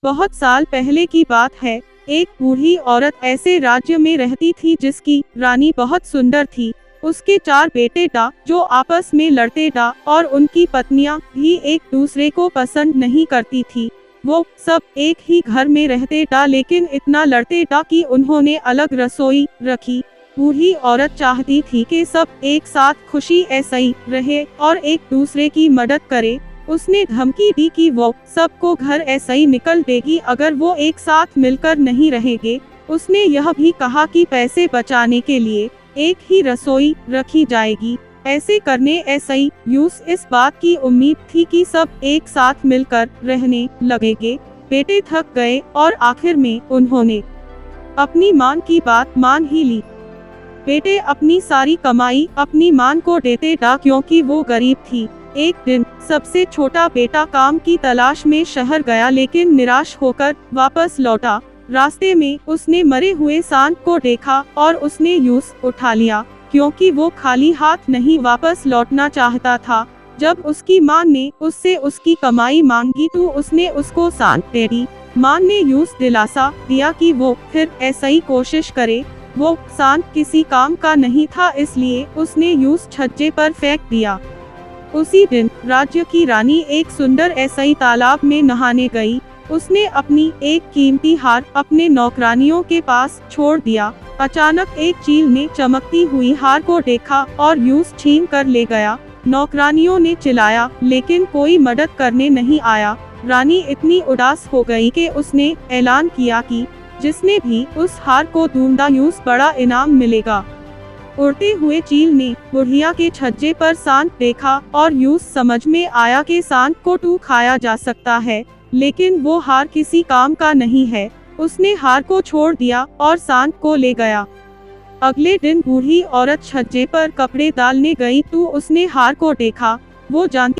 बहुत साल पहले की बात है। एक बूढ़ी औरत ऐसे राज्य में रहती थी जिसकी रानी बहुत सुंदर थी। उसके 4 बेटे था जो आपस में लड़ते था और उनकी पत्नियां भी एक दूसरे को पसंद नहीं करती थी। वो सब एक ही घर में रहते था लेकिन इतना लड़ते था कि उन्होंने अलग रसोई रखी। बूढ़ी औरत चाहती थी कि सब एक साथ खुशी ऐसे ही रहे और एक दूसरे की मदद करे। उसने धमकी दी कि वो सबको घर ऐसे ही निकल देगी अगर वो एक साथ मिलकर नहीं रहेंगे। उसने यह भी कहा कि पैसे बचाने के लिए एक ही रसोई रखी जाएगी। ऐसे करने ऐसे ही यूस इस बात की उम्मीद थी कि सब एक साथ मिलकर रहने लगेंगे। बेटे थक गए और आखिर में उन्होंने अपनी मां की बात मान ही ली। बेटे अपनी सारी कमाई अपनी मां को देते था क्योंकि वो गरीब थी। एक दिन सबसे छोटा बेटा काम की तलाश में शहर गया लेकिन निराश होकर वापस लौटा। रास्ते में उसने मरे हुए सांड को देखा और उसने यूस उठा लिया क्योंकि वो खाली हाथ नहीं वापस लौटना चाहता था। जब उसकी मां ने उससे उसकी कमाई मांगी तो उसने उसको सांड दे दी। मां ने यूस दिलासा दिया कि वो फिर ऐसे ही कोशिश करे। वो सांड किसी काम का नहीं था इसलिए उसने यूस छज्जे पर फेंक दिया। उसी दिन राज्य की रानी एक सुंदर ऐसे ही तालाब में नहाने गई। उसने अपनी एक कीमती हार अपने नौकरानियों के पास छोड़ दिया। अचानक एक चील ने चमकती हुई हार को देखा और यूस छीन कर ले गया। नौकरानियों ने चिल्लाया लेकिन कोई मदद करने नहीं आया। रानी इतनी उदास हो गई कि उसने ऐलान किया कि जिसने भी उस हार को ढूंढा यूस बड़ा इनाम मिलेगा। उड़ते हुए चील ने बुढ़िया के छज्जे पर सांड देखा और यूस समझ में आया कि सांड को तो खाया जा सकता है लेकिन वो हार किसी काम का नहीं है। उसने हार को छोड़ दिया और सांड को ले गया। अगले दिन बूढ़ी औरत छज्जे पर कपड़े डालने गई तो उसने हार को देखा। वो जानती